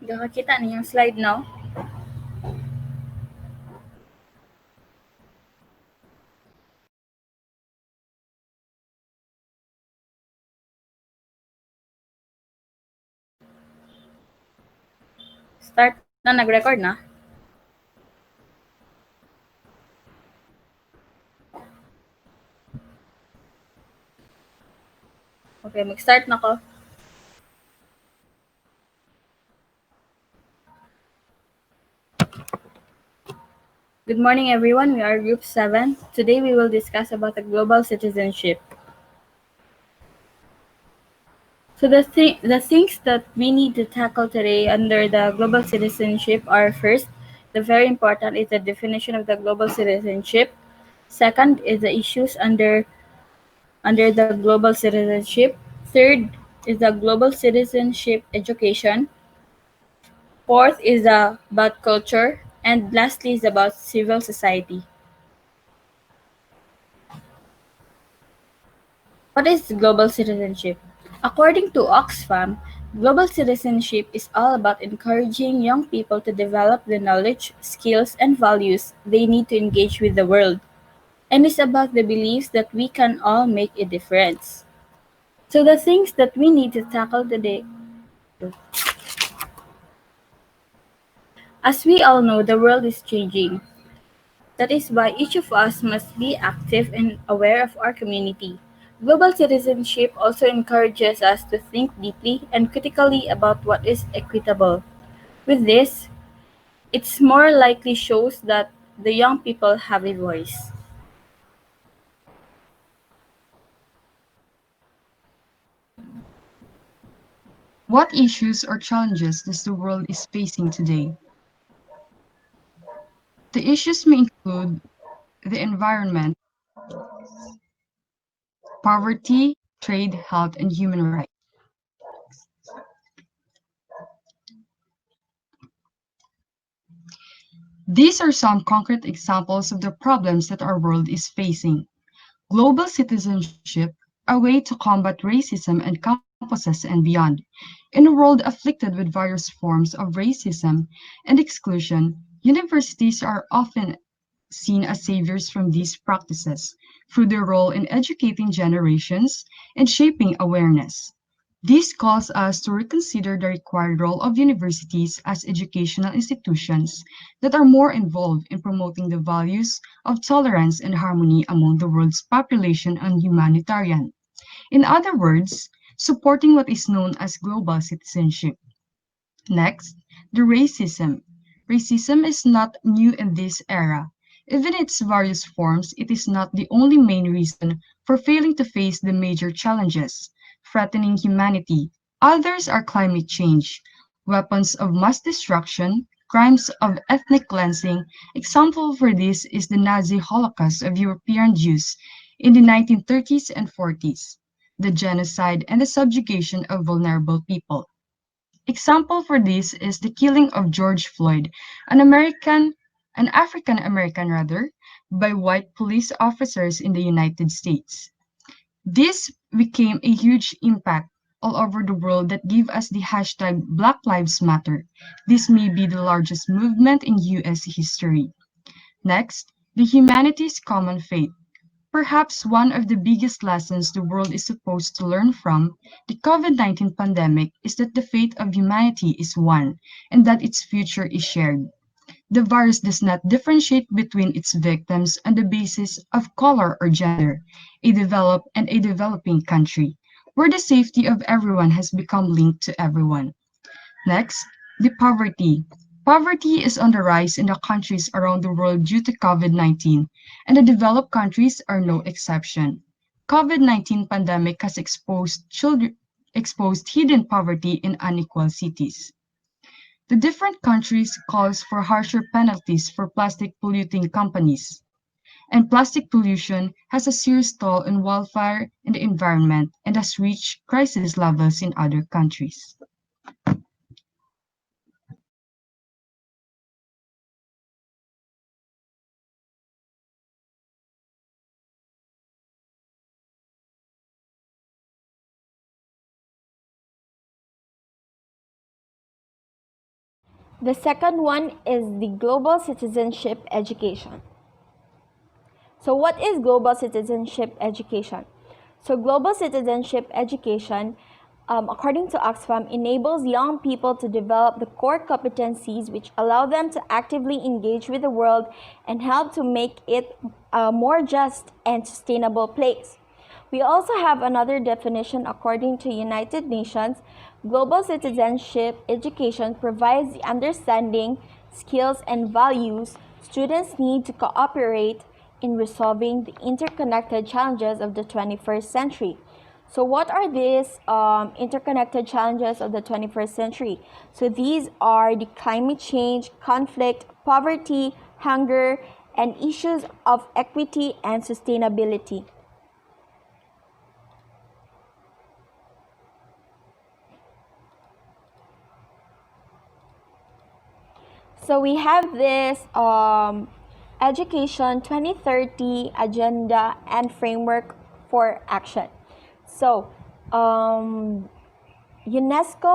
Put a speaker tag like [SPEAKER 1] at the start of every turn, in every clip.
[SPEAKER 1] Nakakita niyang slide now. Start na, nag-record na. Okay, mag-start na ko. Good morning everyone, we are group 7. Today we will discuss about the global citizenship. So the things that we need to tackle today under the global citizenship are first, the very important is the definition of the global citizenship. Second is the issues under the global citizenship. Third is the global citizenship education. Fourth is about culture. And lastly is about civil society. What is global citizenship? According to Oxfam, global citizenship is all about encouraging young people to develop the knowledge, skills, and values they need to engage with the world, and is about the beliefs that we can all make a difference. So the things that we need to tackle today. As we all know, the world is changing. That is why each of us must be active and aware of our community. Global citizenship also encourages us to think deeply and critically about what is equitable. With this, it's more likely shows that the young people have a voice.
[SPEAKER 2] What issues or challenges does the world is facing today? The issues may include the environment, poverty, trade, health, and human rights. These are some concrete examples of the problems that our world is facing. Global citizenship, a way to combat racism and campuses and beyond. In a world afflicted with various forms of racism and exclusion, universities are often seen as saviors from these practices through their role in educating generations and shaping awareness. This calls us to reconsider the required role of universities as educational institutions that are more involved in promoting the values of tolerance and harmony among the world's population and humanitarian. In other words, supporting what is known as global citizenship. Next, the racism. Racism is not new in this era. Even in its various forms, it is not the only main reason for failing to face the major challenges threatening humanity. Others are climate change, weapons of mass destruction, crimes of ethnic cleansing. Example for this is the Nazi Holocaust of European Jews in the 1930s and 40s, the genocide and the subjugation of vulnerable people. Example for this is the killing of George Floyd, an an African American rather, by white police officers in the United States. This became a huge impact all over the world that gave us the hashtag Black Lives Matter. This may be the largest movement in US history. Next, the humanity's common fate. Perhaps one of the biggest lessons the world is supposed to learn from the COVID-19 pandemic is that the fate of humanity is one and that its future is shared. The virus does not differentiate between its victims on the basis of color or gender, a developed and a developing country, where the safety of everyone has become linked to everyone. Next, the poverty. Poverty is on the rise in the countries around the world due to COVID-19, and the developed countries are no exception. COVID-19 pandemic has exposed hidden poverty in unequal cities. The different countries calls for harsher penalties for plastic polluting companies, and plastic pollution has a serious toll on wildfire in the environment and has reached crisis levels in other countries.
[SPEAKER 3] The second one is the global citizenship education. So, what is global citizenship education? So, global citizenship education, according to Oxfam, enables young people to develop the core competencies which allow them to actively engage with the world and help to make it a more just and sustainable place. We also have another definition according to United Nations. Global citizenship education provides the understanding, skills, and values students need to cooperate in resolving the interconnected challenges of the 21st century. So, what are these interconnected challenges of the 21st century? So, these are the climate change, conflict, poverty, hunger, and issues of equity and sustainability. So we have this Education 2030 Agenda and Framework for Action. So UNESCO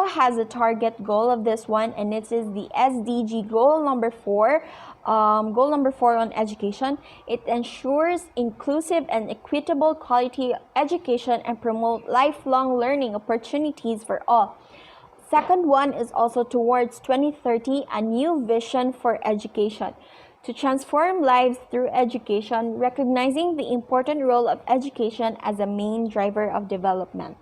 [SPEAKER 3] has a target goal of this one, and it is the SDG goal number 4. Goal number 4 on education. It ensures inclusive and equitable quality education and promote lifelong learning opportunities for all. Second one is also towards 2030, a new vision for education. To transform lives through education, recognizing the important role of education as a main driver of development.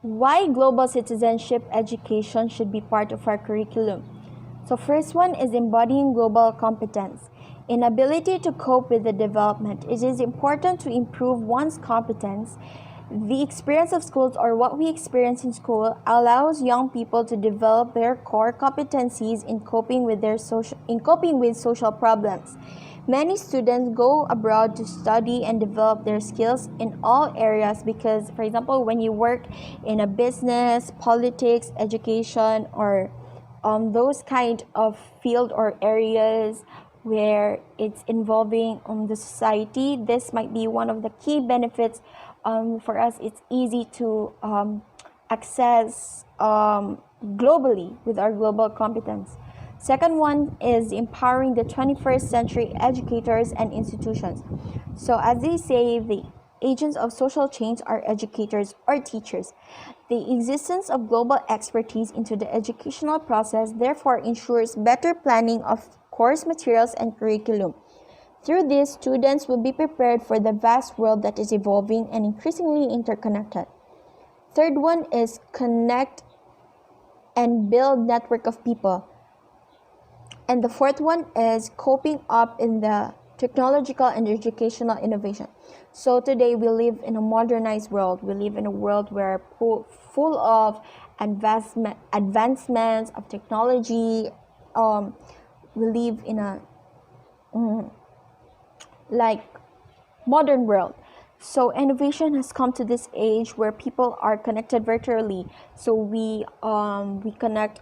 [SPEAKER 3] Why global citizenship education should be part of our curriculum? So first one is embodying global competence. In ability to cope with the development, it is important to improve one's competence. The experience of schools, or what we experience in school, allows young people to develop their core competencies in coping with social problems. Many students go abroad to study and develop their skills in all areas because, for example, when you work in a business, politics, education, or those kind of field or areas where it's involving the society, this might be one of the key benefits. For us, it's easy to access globally with our global competence. Second one is empowering the 21st century educators and institutions. So, as they say, the agents of social change are educators or teachers. The existence of global expertise into the educational process therefore ensures better planning of course materials and curriculum. Through this, students will be prepared for the vast world that is evolving and increasingly interconnected. Third one is connect and build network of people. And the fourth one is coping up in the technological and educational innovation. So today we live in a modernized world. We live in a world where full of advancements of technology. We live in a like modern world. So innovation has come to this age where people are connected virtually. So we connect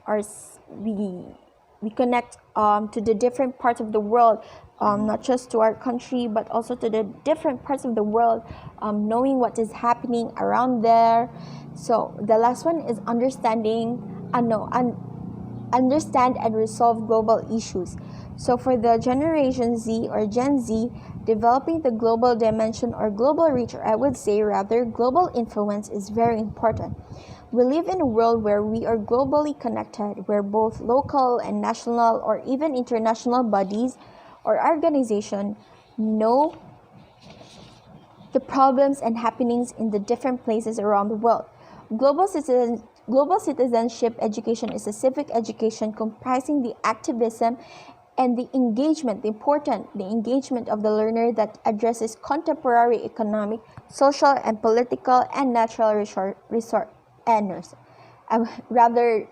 [SPEAKER 3] we connect to the different parts of the world, not just to our country, but also to the different parts of the world, knowing what is happening around there. So the last one is understand and resolve global issues. So for the Generation Z or Gen Z, developing the global dimension or global reach, or I would say rather global influence, is very important. We live in a world where we are globally connected, where both local and national or even international bodies or organizations know the problems and happenings in the different places around the world. Global citizenship education is a civic education comprising the activism and the engagement, the engagement of the learner that addresses contemporary economic, social, and political and natural rather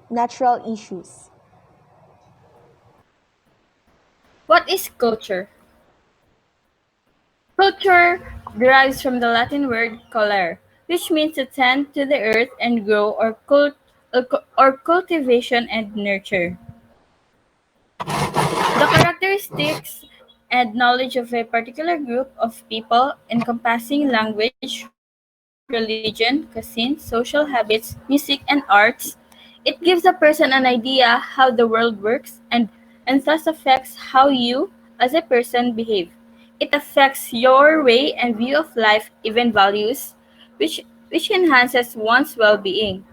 [SPEAKER 3] natural issues.
[SPEAKER 1] What is culture? Culture derives from the Latin word colere, which means to tend to the earth and grow, or cultivation and nurture. The characteristics and knowledge of a particular group of people encompassing language, religion, cuisine, social habits, music, and arts. It gives a person an idea how the world works and thus affects how you, as a person, behave. It affects your way and view of life, even values, which, which enhances one's well being.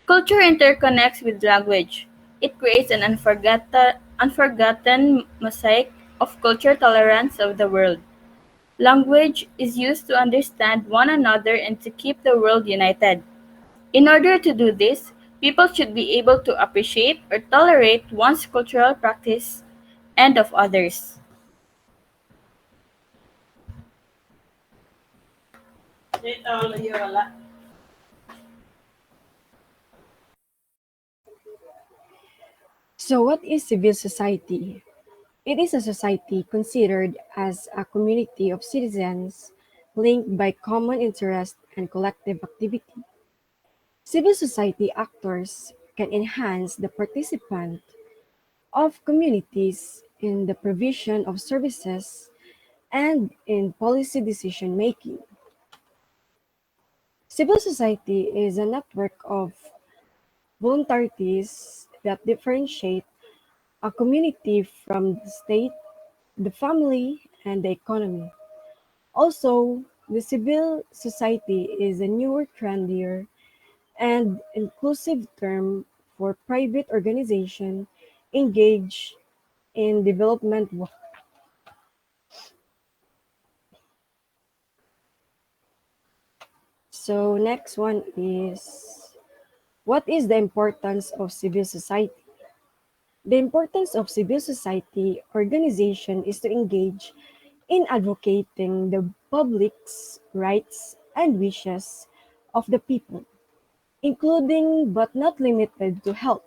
[SPEAKER 1] Culture interconnects with language. It creates an unforgotten mosaic of culture tolerance of the world. Language is used to understand one another and to keep the world united. In order to do this, people should be able to appreciate or tolerate one's cultural practice and of others.
[SPEAKER 4] So, what is civil society? It is a society considered as a community of citizens linked by common interest and collective activity. Civil society actors can enhance the participant of communities in the provision of services and in policy decision making. Civil society is a network of voluntarities that differentiate a community from the state, the family, and the economy. Also, the civil society is a newer, trendier, and inclusive term for private organization engaged in development work. So next one is, what is the importance of civil society? The importance of civil society organization is to engage in advocating the public's rights and wishes of the people, including but not limited to health,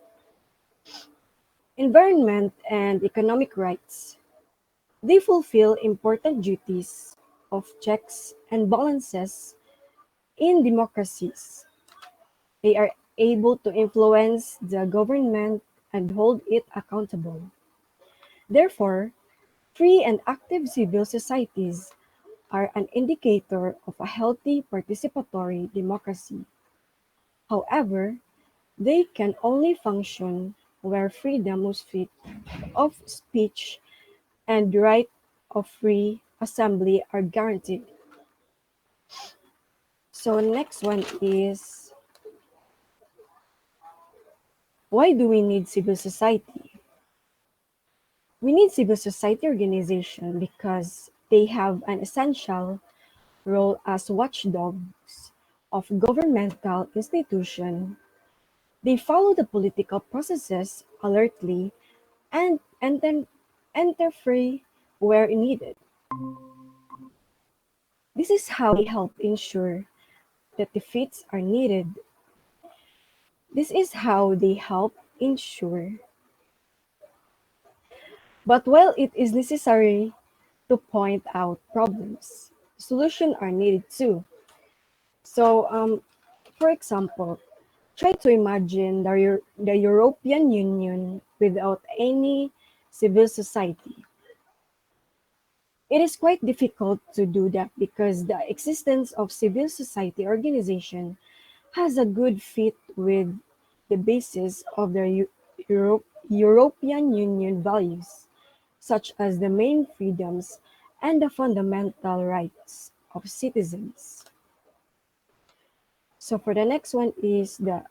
[SPEAKER 4] environment, and economic rights. They fulfill important duties of checks and balances in democracies. They are able to influence the government and hold it accountable. Therefore, free and active civil societies are an indicator of a healthy participatory democracy. However, they can only function where freedom of speech and right of free assembly are guaranteed. So next one is, why do we need civil society? We need civil society organization because they have an essential role as watchdogs of governmental institutions. They follow the political processes alertly and then interfere where needed. This is how they help ensure that defeats are needed. This is how they help ensure. But while it is necessary to point out problems, solutions are needed too. So, for example, try to imagine the European Union without any civil society. It is quite difficult to do that because the existence of civil society organization has a good fit with the basis of the European Union values, such as the main freedoms and the fundamental rights of citizens. So for the next one is, the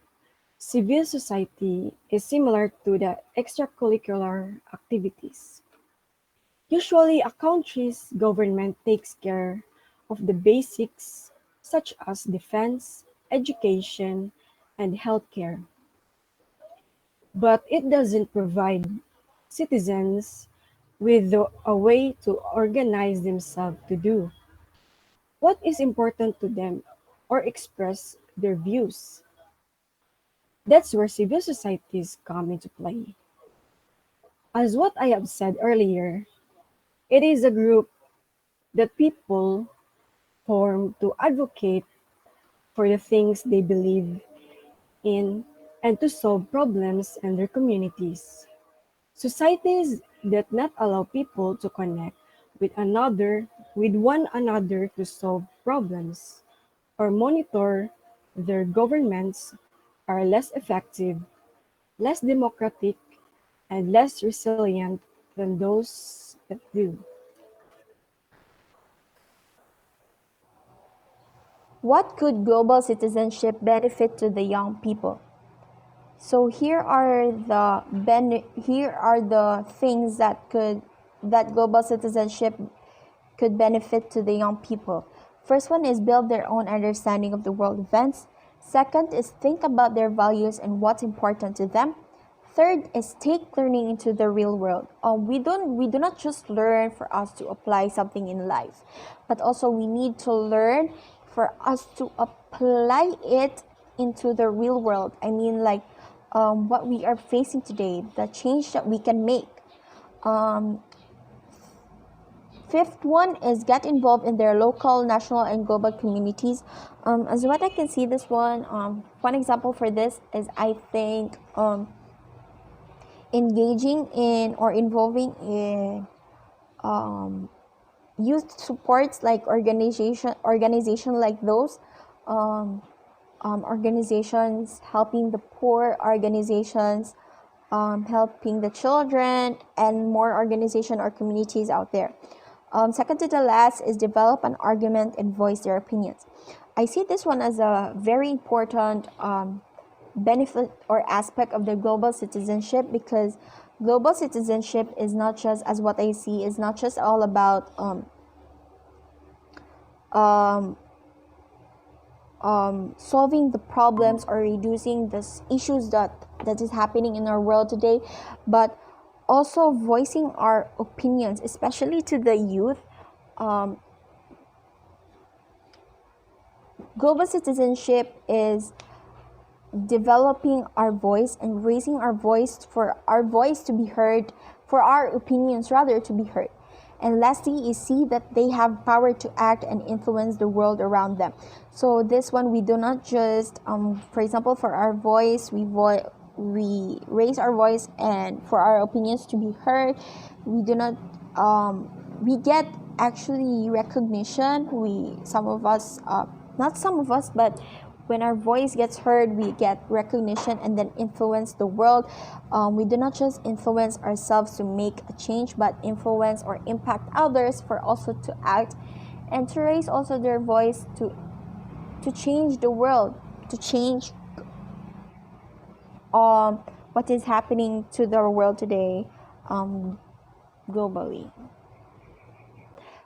[SPEAKER 4] civil society is similar to the extracurricular activities. Usually, a country's government takes care of the basics such as defense, education, and healthcare, but it doesn't provide citizens with a way to organize themselves to do what is important to them or express their views. That's where civil societies come into play. As what I have said earlier, it is a group that people form to advocate for the things they believe in and to solve problems in their communities. Societies that not allow people to connect with one another to solve problems or monitor their governments are less effective, less democratic, and less resilient than those that do.
[SPEAKER 3] What could global citizenship benefit to the young people? So here are the things that global citizenship could benefit to the young people. First one is build their own understanding of the world events. Second is think about their values and what's important to them. Third is take learning into the real world. We do not just learn for us to apply something in life, but also we need to learn for us to apply it into the real world. I mean, like what we are facing today, the change that we can make. Um, Fifth one is get involved in their local, national, and global communities. As what I can see, this one example for this is I think engaging in or involving in youth supports like organization like those um, organizations helping the poor, organizations helping the children, and more organization or communities out there. Second to the last is develop an argument and voice their opinions. I see this one as a very important benefit or aspect of the global citizenship, because global citizenship is not just, as what I see, is not just all about um, solving the problems or reducing the issues that is happening in our world today, but also voicing our opinions, especially to the youth. Um, Global citizenship is developing our voice and raising our voice for our voice to be heard, for our opinions rather to be heard. And lastly is see that they have power to act and influence the world around them. So this one, we do not just, for example, for our voice, we raise our voice and for our opinions to be heard. We do not, we get actually recognition. Some of us, not some of us, but when our voice gets heard, we get recognition and then influence the world. We do not just influence ourselves to make a change, but influence or impact others for also to act and to raise also their voice to change the world, to change what is happening to the world today globally.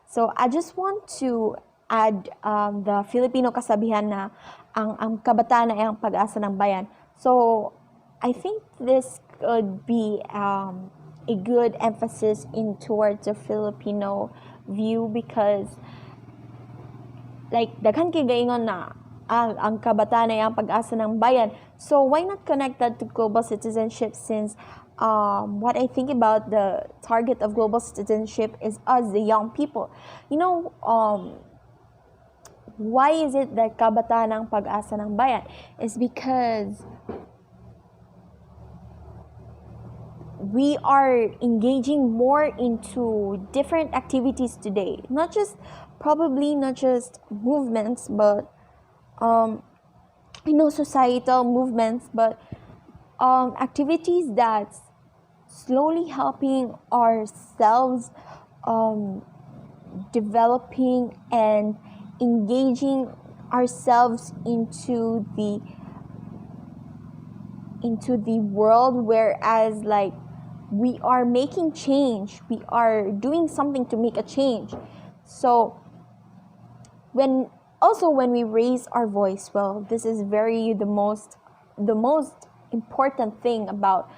[SPEAKER 3] So I just want to add the Filipino kasabihan na ang kabataan ay ang pag-asa ng bayan. So I think this could be a good emphasis in towards the Filipino view, because like daghan kay gaingon na ang kabataan ay ang pag-asa ng bayan. So why not connect that to global citizenship, since what I think about the target of global citizenship is us, the young people. You know, why is it that kabataan ang pag-asa ng bayan? It's because we are engaging more into different activities today. Not just movements, but societal movements, but activities that's slowly helping ourselves developing and engaging ourselves into the world, whereas like we are making change, we are doing something to make a change. So when we raise our voice, well, this is the most important thing about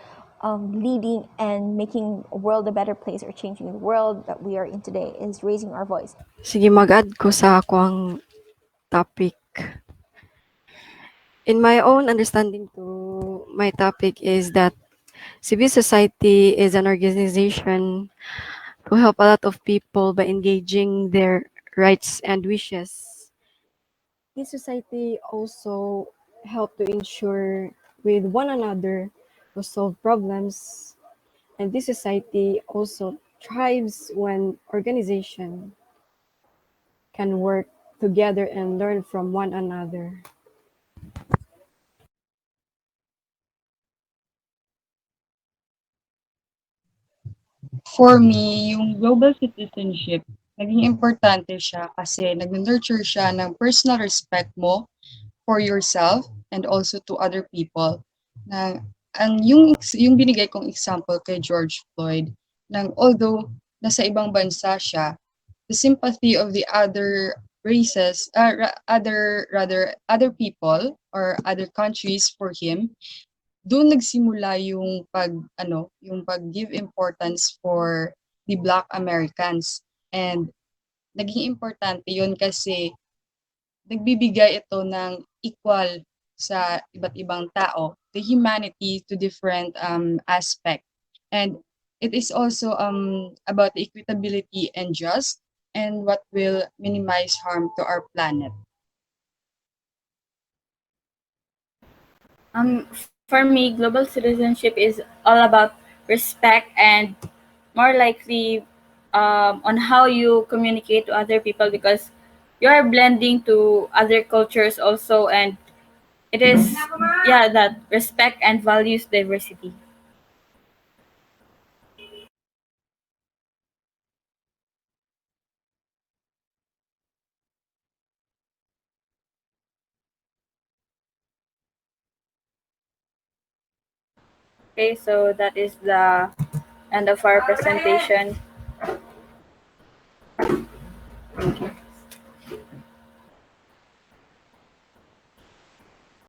[SPEAKER 3] leading and making a world a better place, or changing the world that we are in today, is raising our voice.
[SPEAKER 4] Sige, mag-add ko sa akong topic. In my own understanding to my topic is that civil society is an organization to help a lot of people by engaging their rights and wishes. This society also help to ensure with one another to solve problems, and this society also thrives when organization can work together and learn from one another.
[SPEAKER 2] For me, yung global citizenship, naging importante siya kasi nag-nurture siya ng personal respect mo for yourself and also to other people. Na yung binigay kong example kay George Floyd, nang although nasa ibang bansa siya, the sympathy of the other races, other people or other countries for him, doon nagsimula yung pag-give importance for the Black Americans. And naging importante yun kasi nagbibigay ito ng equal sa iba't ibang tao, the humanity to different aspect. And it is also about equitability and just and what will minimize harm to our planet.
[SPEAKER 1] For me, global citizenship is all about respect and more likely on how you communicate to other people because you are blending to other cultures also, and it is that respect and values diversity. Okay, so that is the end of our presentation.